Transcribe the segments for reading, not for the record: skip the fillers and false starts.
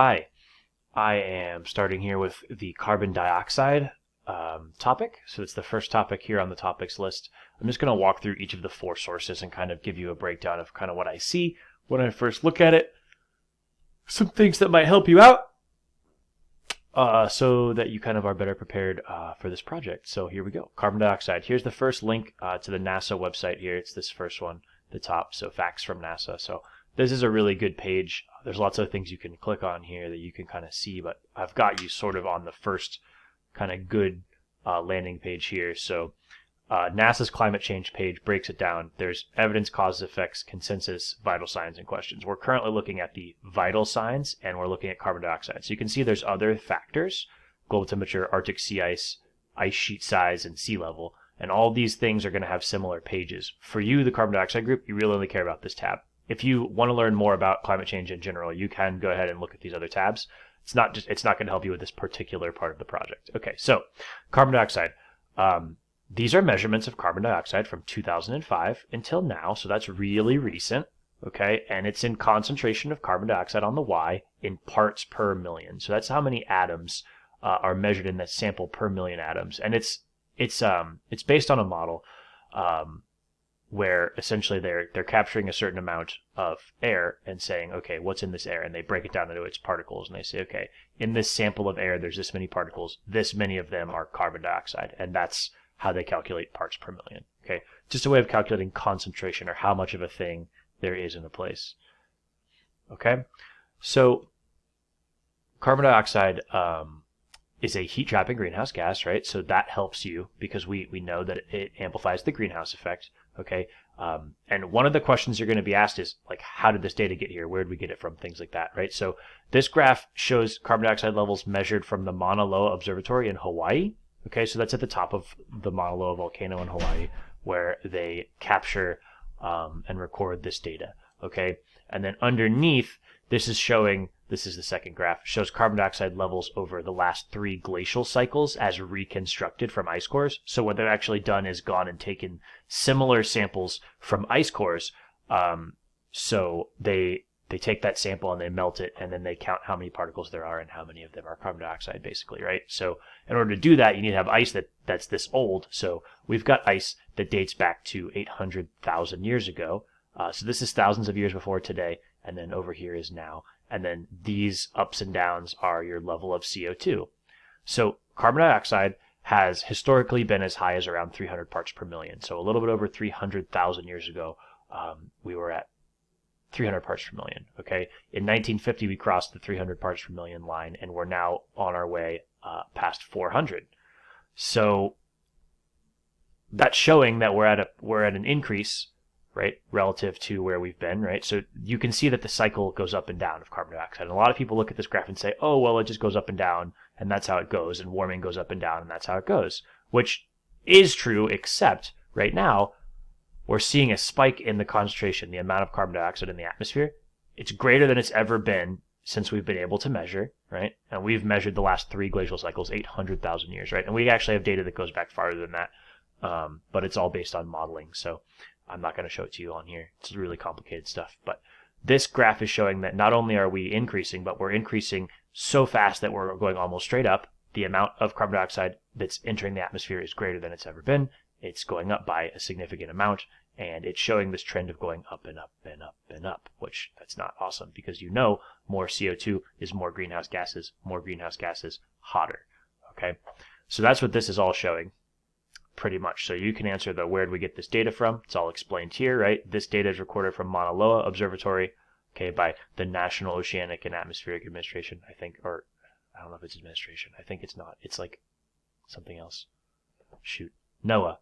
Hi, I am starting here with the carbon dioxide topic. So it's the first topic here on the topics list. I'm just going to walk through each of the four sources and kind of give you a breakdown of kind of what I see when I first look at it. Some things that might help you out so that you kind of are better prepared for this project. So here we go. Carbon dioxide. Here's the first link to the NASA website here. It's this first one, the top. So facts from NASA. So this is a really good page. There's lots of things you can click on here that you can kind of see, but I've got you sort of on the first kind of good landing page here. So NASA's climate change page breaks it down. There's evidence, causes, effects, consensus, vital signs, and questions. We're currently looking at the vital signs, and we're looking at carbon dioxide. So you can see there's other factors: global temperature, Arctic sea ice sheet size, and sea level. And all these things are going to have similar pages. For you, the carbon dioxide group, you really only care about this tab. If you want to learn more about climate change in general, you can go ahead and look at these other tabs. It's not going to help you with this particular part of the project. Okay, so carbon dioxide. These are measurements of carbon dioxide from 2005 until now, so that's really recent. Okay, and it's in concentration of carbon dioxide on the Y in parts per million. So that's how many atoms are measured in that sample per million atoms, and it's based on a model. Where essentially they're capturing a certain amount of air and saying, okay, what's in this air? And they break it down into its particles, and they say, okay, in this sample of air, there's this many particles. This many of them are carbon dioxide, and that's how they calculate parts per million. Okay, just a way of calculating concentration or how much of a thing there is in a place. Okay, so carbon dioxide is a heat-trapping greenhouse gas, right? So that helps you because we know that it amplifies the greenhouse effect. Okay, and one of the questions you're going to be asked is, like, how did this data get here? Where did we get it from? Things like that, right? So this graph shows carbon dioxide levels measured from the Mauna Loa Observatory in Hawaii. Okay, so that's at the top of the Mauna Loa volcano in Hawaii, where they capture and record this data. Okay, and then underneath, this is the second graph, shows carbon dioxide levels over the last 3 glacial cycles as reconstructed from ice cores. So what they've actually done is gone and taken similar samples from ice cores. So they take that sample and they melt it, and then they count how many particles there are and how many of them are carbon dioxide, basically, right? So in order to do that, you need to have ice that's this old. So we've got ice that dates back to 800,000 years ago. So this is thousands of years before today, and then over here is now. And then these ups and downs are your level of CO2. So carbon dioxide has historically been as high as around 300 parts per million. So a little bit over 300,000 years ago, we were at 300 parts per million. Okay, in 1950 we crossed the 300 parts per million line, and we're now on our way past 400. So that's showing that we're at an increase, right, relative to where we've been, right? So you can see that the cycle goes up and down of carbon dioxide. And a lot of people look at this graph and say, oh, well, it just goes up and down, and that's how it goes, and warming goes up and down, and that's how it goes, which is true, except right now we're seeing a spike in the concentration, the amount of carbon dioxide in the atmosphere. It's greater than it's ever been since we've been able to measure, right? And we've measured the last 3 glacial cycles, 800,000 years, right? And we actually have data that goes back farther than that, but it's all based on modeling, so I'm not going to show it to you on here. It's really complicated stuff. But this graph is showing that not only are we increasing, but we're increasing so fast that we're going almost straight up. The amount of carbon dioxide that's entering the atmosphere is greater than it's ever been. It's going up by a significant amount, and it's showing this trend of going up and up and up and up, which that's not awesome because more CO2 is more greenhouse gases, hotter. Okay, so that's what this is all showing. Pretty much. So you can answer the where did we get this data from? It's all explained here, right? This data is recorded from Mauna Loa Observatory, okay, by the National Oceanic and Atmospheric Administration, I think, or I don't know if it's administration. I think it's not. It's like something else. Shoot. NOAA.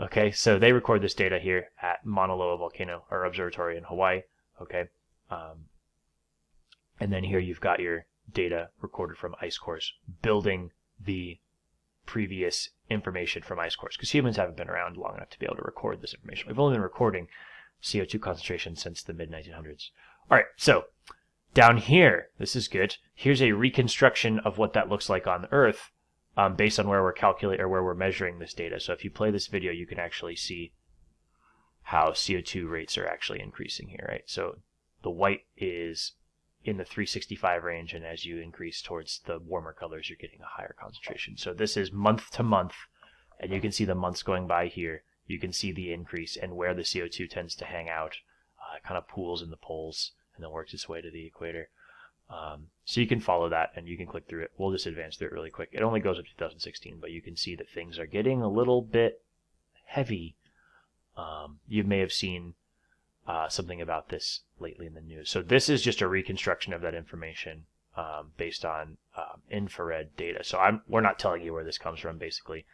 Okay, so they record this data here at Mauna Loa Volcano or Observatory in Hawaii, okay? And then here you've got your data recorded from ice cores building the previous information from ice cores, because humans haven't been around long enough to be able to record this information. We've only been recording CO2 concentration since the mid-1900s. All right, so down here, this is good. Here's a reconstruction of what that looks like on the Earth based on where we're measuring this data. So if you play this video, you can actually see how CO2 rates are actually increasing here, right? So the white is in the 365 range, and as you increase towards the warmer colors, you're getting a higher concentration. So this is month to month, and you can see the months going by here. You can see the increase and where the CO2 tends to hang out. It kind of pools in the poles and then works its way to the equator. So you can follow that and you can click through it. We'll just advance through it really quick. It only goes up to 2016, but you can see that things are getting a little bit heavy. You may have seen something about this lately in the news. So this is just a reconstruction of that information based on infrared data. So we're not telling you where this comes from, basically.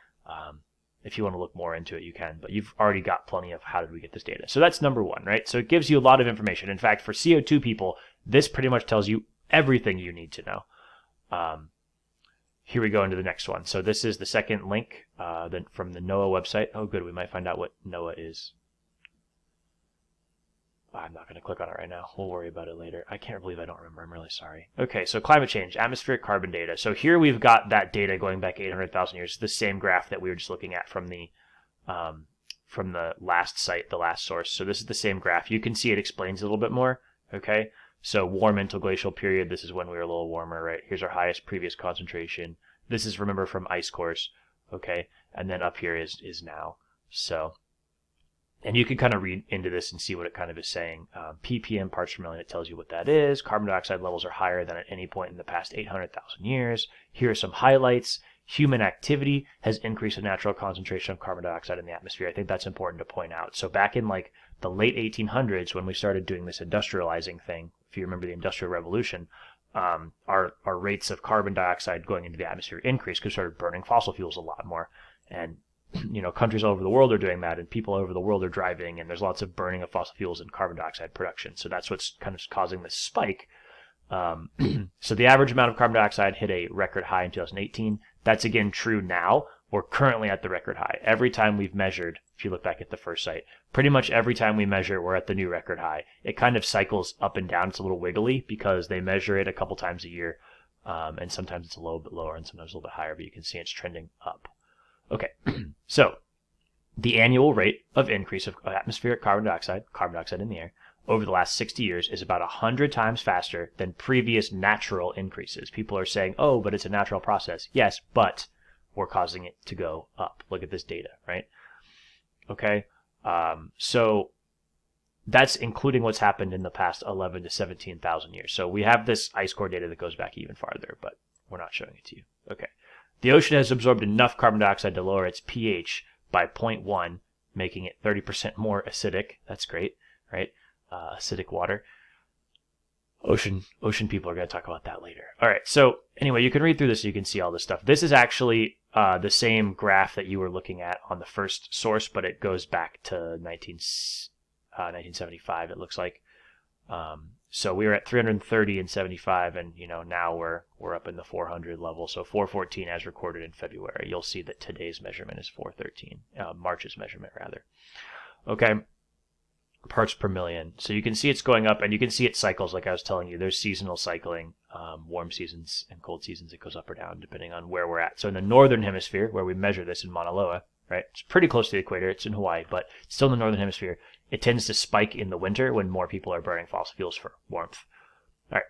If you want to look more into it, you can, but you've already got plenty of how did we get this data. So that's number one, right? So it gives you a lot of information. In fact, for CO2 people, this pretty much tells you everything you need to know. Here we go into the next one. So this is the second link from the NOAA website. Oh, good. We might find out what NOAA is. I'm not going to click on it right now. We'll worry about it later. I can't believe I don't remember. I'm really sorry. Okay, so climate change, atmospheric carbon data. So here we've got that data going back 800,000 years. It's the same graph that we were just looking at from the last site, the last source. So this is the same graph. You can see it explains a little bit more. Okay, so warm interglacial period. This is when we were a little warmer, right? Here's our highest previous concentration. This is, remember, from ice cores. Okay, and then up here is now. So. And you can kind of read into this and see what it kind of is saying. ppm parts per million, it tells you what that is. Carbon dioxide levels are higher than at any point in the past 800,000 years. Here are some highlights. Human activity has increased the natural concentration of carbon dioxide in the atmosphere. I think that's important to point out. So back in like the late 1800s, when we started doing this industrializing thing, if you remember the Industrial Revolution, our rates of carbon dioxide going into the atmosphere increased because we started burning fossil fuels a lot more. And countries all over the world are doing that, and people all over the world are driving, and there's lots of burning of fossil fuels and carbon dioxide production. So that's what's kind of causing this spike. So the average amount of carbon dioxide hit a record high in 2018. That's again true now. We're currently at the record high. Every time we've measured, if you look back at the first site, pretty much every time we measure, we're at the new record high. It kind of cycles up and down. It's a little wiggly because they measure it a couple times a year, and sometimes it's a little bit lower and sometimes a little bit higher, but you can see it's trending up. Okay, so the annual rate of increase of atmospheric carbon dioxide in the air, over the last 60 years is about 100 times faster than previous natural increases. People are saying, oh, but it's a natural process. Yes, but we're causing it to go up. Look at this data, right? Okay, so that's including what's happened in the past 11 to 17,000 years. So we have this ice core data that goes back even farther, but we're not showing it to you. Okay. The ocean has absorbed enough carbon dioxide to lower its pH by 0.1, making it 30% more acidic. That's great, right? Acidic water. Ocean people are going to talk about that later. All right, so anyway, you can read through this so you can see all this stuff. This is actually the same graph that you were looking at on the first source, but it goes back to 1975, it looks like. So we were at 330 in 75, and now we're up in the 400 level. So 414 as recorded in February. You'll see that today's measurement is 413, March's measurement rather. Okay, parts per million. So you can see it's going up, and you can see it cycles. Like I was telling you, there's seasonal cycling, warm seasons and cold seasons. It goes up or down depending on where we're at. So in the northern hemisphere, where we measure this in Mauna Loa, right? It's pretty close to the equator. It's in Hawaii, but still in the northern hemisphere. It tends to spike in the winter when more people are burning fossil fuels for warmth. All right.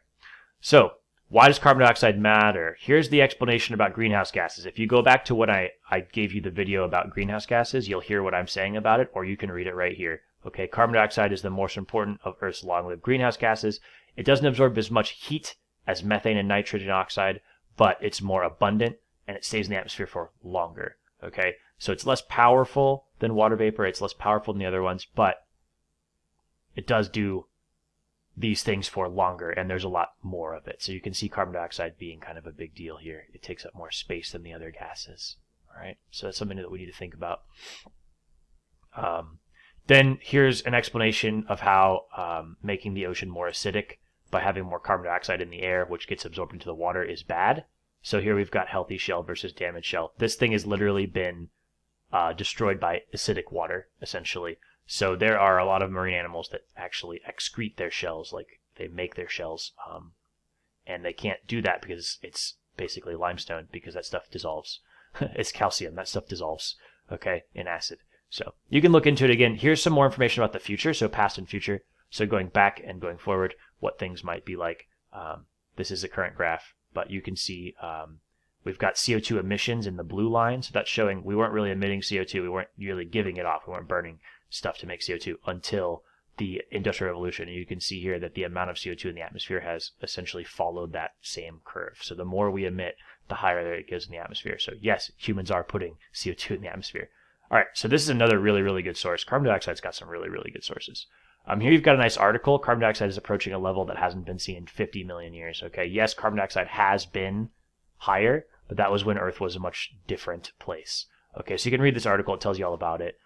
So why does carbon dioxide matter? Here's the explanation about greenhouse gases. If you go back to what I gave you the video about greenhouse gases, you'll hear what I'm saying about it, or you can read it right here. Okay, carbon dioxide is the most important of Earth's long-lived greenhouse gases. It doesn't absorb as much heat as methane and nitrogen oxide, but it's more abundant and it stays in the atmosphere for longer. Okay, so it's less powerful than water vapor. It's less powerful than the other ones, but it does do these things for longer, and there's a lot more of it. So you can see carbon dioxide being kind of a big deal here. It takes up more space than the other gases. All right, so that's something that we need to think about. Then here's an explanation of how making the ocean more acidic by having more carbon dioxide in the air, which gets absorbed into the water, is bad. So here we've got healthy shell versus damaged shell. This thing has literally been destroyed by acidic water, essentially. So there are a lot of marine animals that actually excrete their shells, like they make their shells, and they can't do that because it's basically limestone, because that stuff dissolves. It's calcium. That stuff dissolves, okay, in acid. So you can look into it again. Here's some more information about the future, so past and future. So going back and going forward, what things might be like. This is the current graph, but you can see we've got CO2 emissions in the blue line. So that's showing we weren't really emitting CO2. We weren't really giving it off. We weren't burning stuff to make CO2 until the Industrial Revolution. And you can see here that the amount of CO2 in the atmosphere has essentially followed that same curve. So the more we emit, the higher it goes in the atmosphere. So yes, humans are putting CO2 in the atmosphere. All right, so this is another really, really good source. Carbon dioxide's got some really, really good sources. Here you've got a nice article. Carbon dioxide is approaching a level that hasn't been seen in 50 million years. Okay, yes, carbon dioxide has been higher, but that was when Earth was a much different place. Okay, so you can read this article. It tells you all about it.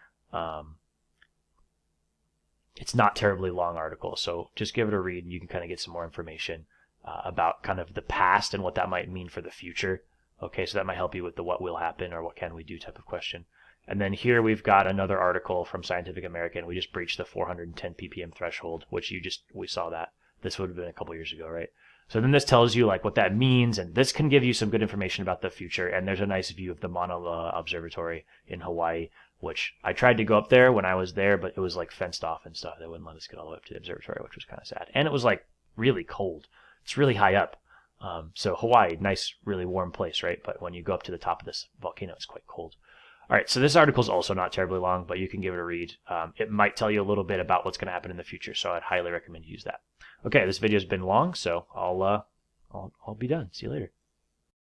It's not terribly long article, so just give it a read and you can kind of get some more information about kind of the past and what that might mean for the future. Okay, so that might help you with the what will happen or what can we do type of question. And then here we've got another article from Scientific American. We just breached the 410 ppm threshold, which we saw that. This would have been a couple years ago, right? So then this tells you like what that means, and this can give you some good information about the future. And there's a nice view of the Mauna Loa Observatory in Hawaii, which I tried to go up there when I was there, but it was like fenced off and stuff. They wouldn't let us get all the way up to the observatory, which was kind of sad. And it was like really cold. It's really high up. So Hawaii, nice, really warm place, right? But when you go up to the top of this volcano, it's quite cold. All right, so this article is also not terribly long, but you can give it a read. It might tell you a little bit about what's going to happen in the future, so I'd highly recommend you use that. Okay, this video has been long, so I'll be done. See you later.